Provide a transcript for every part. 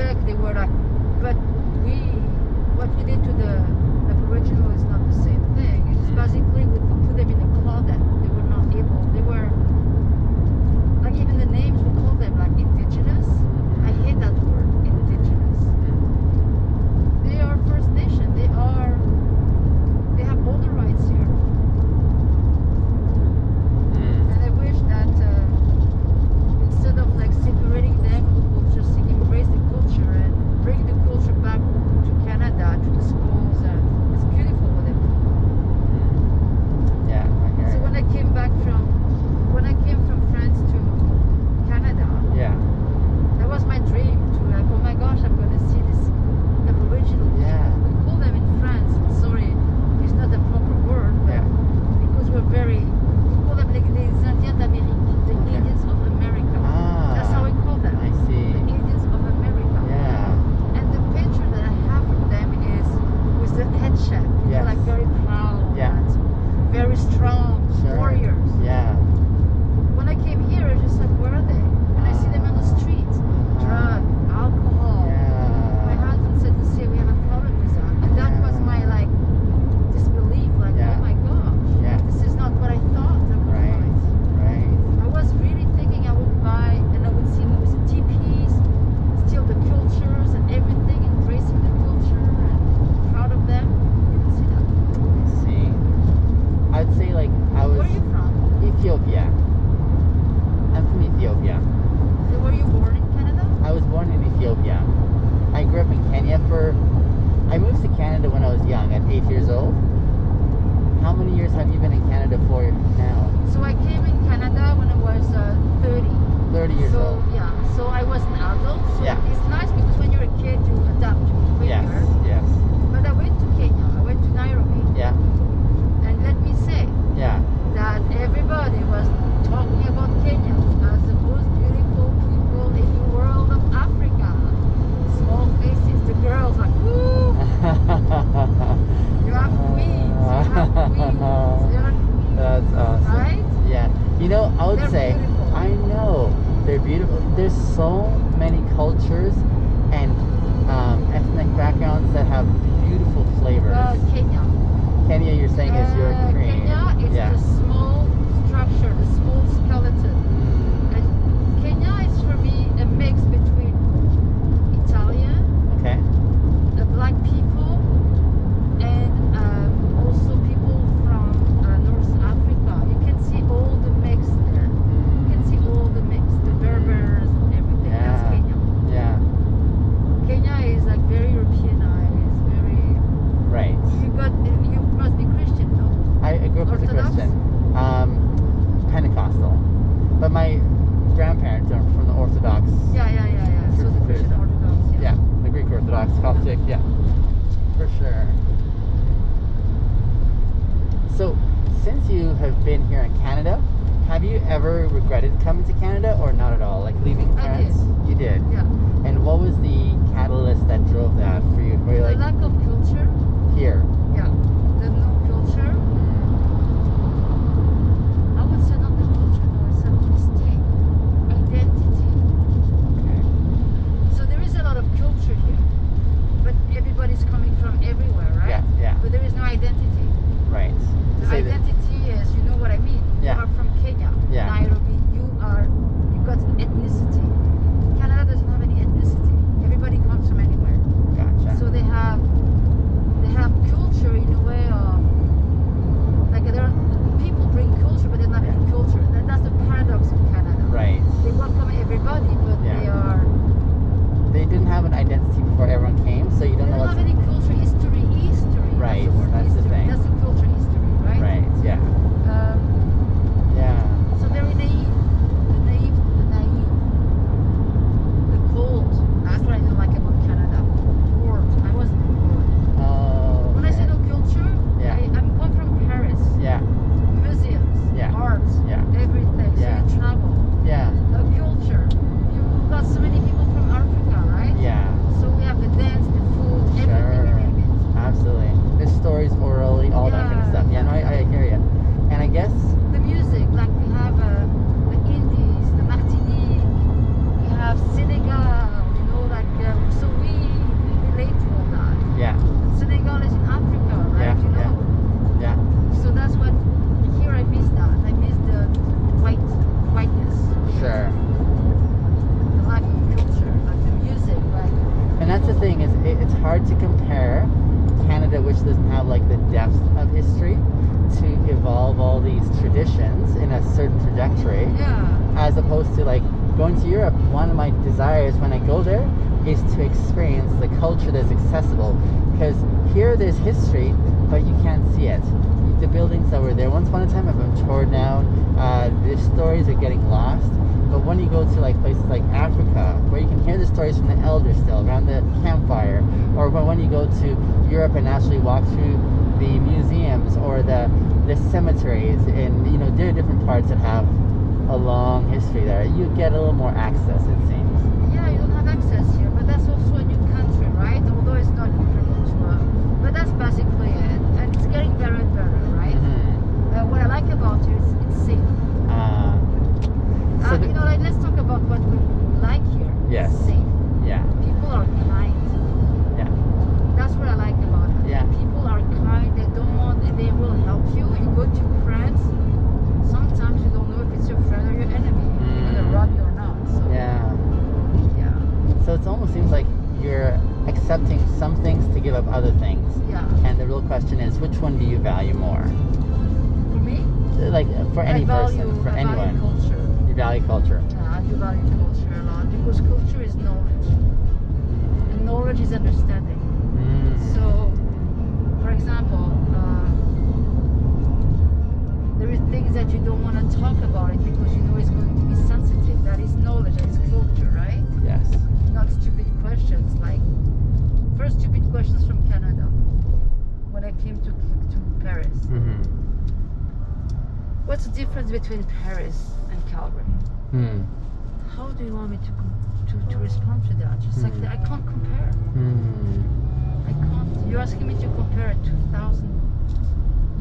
Quebec, they were like, but what we did to the Aboriginal is not the same thing. It's basically we put them in a closet. They were not able. They were like even the names we call them like indigenous. I hate that word, indigenous. They are First Nation. They have all the rights here. And I wish that instead of like separating them, we will just embrace the culture and bring the culture back to Canada, to the schools, and it's beautiful what they do. Yeah, I hear So you. when I came from France to Canada, Yeah. that was my dream to like, oh my gosh, I'm gonna see this Aboriginal people. Yeah. We call them in France, sorry, it's not the proper word, but Yeah. because we call them like les Indiens d'Amérique, the Okay. Indians of America. Ah. That's how we call them. I see. The Indians of America. Yeah. And the picture that I have of them is with the head chef, you Yes. know, like very proud, Yeah. and very strong Sure. warriors. Yeah. When I came here, I was just like, where are they? And I see them on the street, drug, alcohol. My Yeah. husband said the same. We have a problem with that, and that was my like disbelief. Like, Yeah. oh my gosh, Yeah. this is not what I thought I would Right. find. Right. I was really thinking I would buy and I would see with the teepees, still the cultures and everything, embracing the culture and proud of them. Didn't see that. I see. I'd say like I was Where are you from? Ethiopia. I'm from Ethiopia. So were you born in Canada? I was born in Ethiopia. I grew up in Kenya I moved to Canada when I was young, at 8 years old. How many years have you been in Canada for now? So I came in Canada when I was 30. 30 years So old. yeah, so I was an adult. So Yeah. it's nice because when you're a kid, you adapt quicker. Yes, yes. But I went to Kenya. I went to Nairobi, Yeah, and let me say yeah. that everybody was talking about Kenya as the most beautiful people in the world of Africa. Small faces, the girls like, woo! You have queens. You have queens. You have queens. That's awesome. Right? Yeah. You know, I would They're say, beautiful. I know, they're beautiful. There's so many cultures and ethnic backgrounds that have beautiful flavors. Kenya. Kenya, you're saying, is your cream. Kenya is Yeah. the small structure, the small skeleton. Mm, And Kenya is for me a mix between Italian, okay. the black people, and also people from North Africa. You can see all the mix there. You can see all the mix, the Berbers and everything. That's Yeah. Kenya. Yeah. Kenya is like very Europeanized, very. Right. You must be Christian, no? I grew up as a Orthodox? Christian. Pentecostal. But my grandparents are from the Orthodox. Yeah. So the Christian Orthodox. Yeah, the Greek Orthodox, Coptic, yeah. For sure. So, since you have been here in Canada, have you ever regretted coming to Canada or not at all? Like leaving I France? did. You did? Yeah. And what was the catalyst that drove that for you? Were you The like, lack of culture. here? Yeah. The no culture. I would say not the culture, no, it's a mistake. Identity. Okay. So there is a lot of culture here, but everybody's coming from everywhere, right? Yeah, yeah. But there is no identity. Right. The Say that- identity is, you know what I mean? Yeah. You are from Kenya, Yeah. Nairobi. You got an ethnicity. Canada doesn't have any ethnicity. Everybody comes from anywhere. Gotcha. So they have culture in a way of like people bring culture, but they don't have any culture. That's the paradox of Canada. Right. They welcome everybody, but Yeah. They didn't have an identity before everyone came, so you they don't know don't what's... have any culture, history. Right, That's the word, that's the history. thing. That's the culture, history, right? Right, yeah. Yeah. So very naive. The cold. That's what I don't like about Canada. Bored. I wasn't bored. Oh, When I say okay. no culture, Yeah. I'm come from Paris. Yeah, Museums, Yeah. art, Yeah. everything. So Yeah. you travel. yeah, A culture. You've got so many people from Africa, right? yeah. So we have the dance, the food, everything, you Sure. name it. Absolutely. There's stories orally, all that kind of Yeah, stuff. Yeah, no, I hear you. the thing is, it's hard to compare Canada, which doesn't have like the depth of history, to evolve all these traditions in a certain trajectory, Yeah. as opposed to like going to Europe. One of my desires when I go there is to experience the culture that's accessible, because here there's history, but you can't see it. The buildings that were there once upon a time have been torn down. The stories are getting lost. But when you go to like places like Africa, where you can hear the stories from the elders still around the campfire, or when you go to Europe and actually walk through the museums or the cemeteries in, you know, there are different parts that have a long history there, you get a little more access, it seems. Yeah, you don't have access here, but that's also a new country, right? Although it's not comparable to but that's basically it, and it's getting better and better, right? Mm-hmm. What I like about it is it's safe. So You know, like, let's talk about what we like here. Yes. It's safe. Yeah. People are kind. Yeah. That's what I like about it. Yeah. People are kind. They will help you. You go to friends. Sometimes you don't know if it's your friend or your enemy. They're gonna rob you or not. So, Yeah. yeah. So it almost seems like you're accepting some things to give up other things. Yeah. And the real question is, which one do you value more? For me, Like for any person, for I anyone. value culture. You value culture. Yeah, I do value culture a lot because culture is knowledge, and knowledge is understanding. So, for example, there is things that you don't want to talk about it because you know it's going to be sensitive. That is knowledge, that is culture, right? Yes. Not stupid questions. Like, first stupid questions from Canada when I came to Paris. Mm-hmm. What's the difference between Paris and Calgary? How do you want me to respond to that? Just like that, I can't compare. I can't. You're asking me to compare a 2,000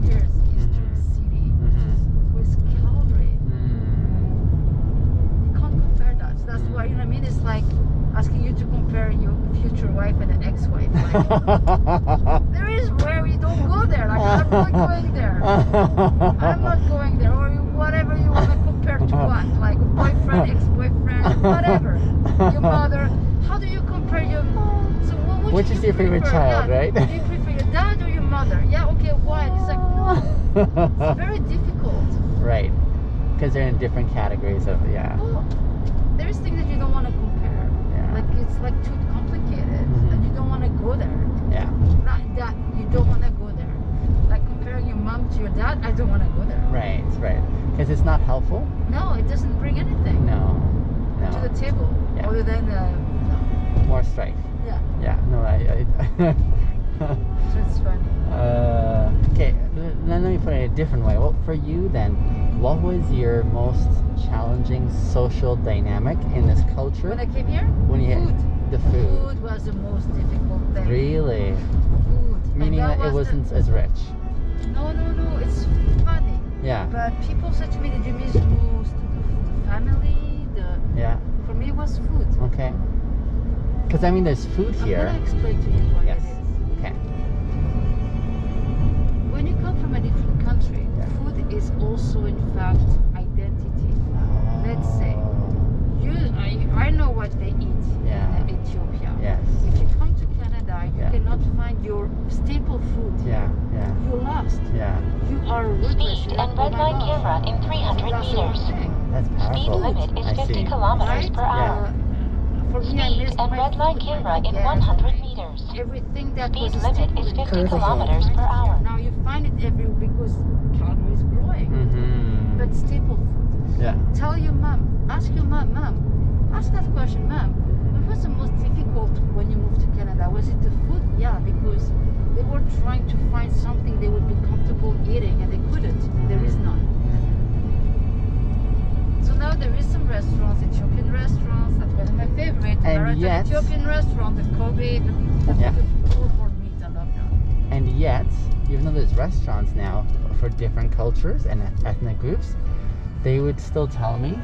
years history city with Calgary. You can't compare that. So that's why, you know what I mean? It's like asking you to compare your future wife and an ex-wife. Like, there is where we don't go there. Like, I'm not going there. I'm not going there. Or whatever you want to compare to what? Like boyfriend, ex-boyfriend, whatever. Your mother. How do you compare your... So which is your favorite child, right? Do you prefer your dad or your mother? Yeah, okay, why? It's like, no. It's very difficult. Right. Because they're in different categories of, yeah. Well, there's things that you don't want to compare. Yeah. Like, it's like too complicated. And you don't want to go there. Yeah. Like that, you don't want to go there. Like comparing your mom to your dad, I don't want to go there. Right, right. Because it's not helpful? No, it doesn't bring anything to the table. Yeah. Other than, no. More strife. Yeah. Yeah, no, So it's funny. Okay, then let me put it a different way. Well, for you then, what was your most challenging social dynamic in this culture? When I came here, When you food. The food. Food was the most difficult thing. Really? Food. Meaning that it wasn't as rich. No, it's funny. Yeah. But people said to me, did you miss most the family? Yeah. For me, it was food. Okay. Because I mean, there's food here. I'm gonna explain to you why Yes. it is. Okay. When you come from a different country, food is also, in fact, identity. Let's say I know what they eat in Ethiopia. Yes. If you come to Canada, you cannot find your staple food. Yeah. You're lost. Yeah. You are rootless. Speed and red light camera in 300 That's the whole meters. thing. That's Speed powerful. limit is I 50 see. kilometers per hour. For me, I Speed missed and my red light food, camera my in gas, 100 meters. everything that Speed was a limit staple is in 50 Canada. kilometers per hour. Now you find it everywhere because Calgary is growing. But staple food. Yeah. Tell your mom. Ask your mom. Ask that question, mom. What was the most difficult when you moved to Canada? Was it the food? Yeah, because they were trying to find something they would be comfortable eating and they couldn't. There is none. So now there is some restaurants, Ethiopian restaurants. That's one of my favorite. And yet, Ethiopian restaurant, the Kobe, the food for meat. I love that. and yet, even though there's restaurants now for different cultures and ethnic groups, they would still tell me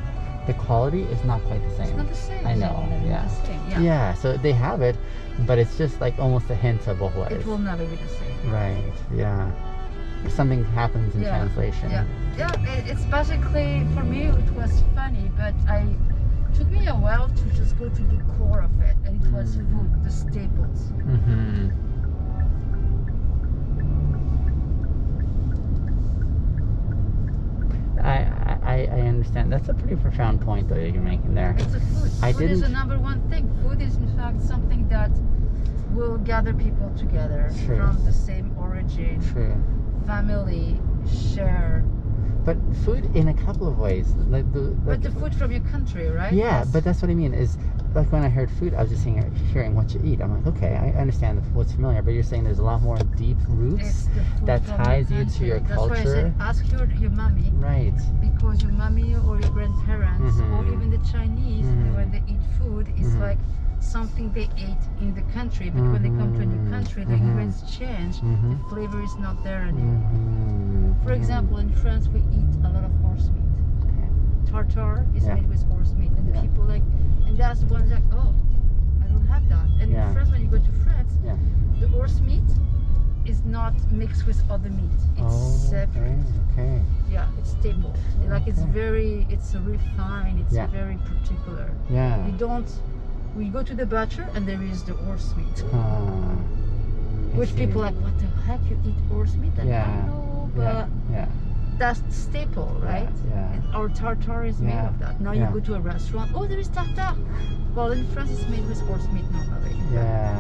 the quality is not quite the same. It's not the same. I know. It's Yeah. not the same. Yeah. So they have it, but it's just like almost a hint of what It is. will never be the same. Right. Yeah. Something happens in translation. Yeah. It's basically, for me, it was funny, but it took me a while to just go to the core of it, and it was food, the staples. Mm-hmm. I understand. That's a pretty profound point, though, you're making there. It's a food. Food is the number one thing. Food is, in fact, something that will gather people together from the same origin, family, share. But food in a couple of ways. But the food from your country, right? Yeah, but that's what I mean is, like when I heard food, I was just hearing what you eat. I'm like, okay, I understand what's familiar, but you're saying there's a lot more deep roots that ties you to your culture. That's why I said ask your mommy. Right. Because your mommy or your grandparents or even the Chinese, when they eat food, it's like something they ate in the country. But when they come to a new country, the ingredients change. The flavor is not there anymore. For example, in France, we eat a lot of horse meat. Tartare is made with horse meat, and people like, and that's one like, oh, I don't have that. And in France, when you go to France, the horse meat is not mixed with other meat. It's separate. Okay. Yeah, it's staple. Like it's refined. It's very particular. Yeah. We go to the butcher and there is the horse meat. Which people are like, what the heck, you eat horse meat? I don't know, but that's staple, right? Our tartare is made of that. Now you go to a restaurant, oh, there is tartare. Well, in France it's made with horse meat normally. Yeah.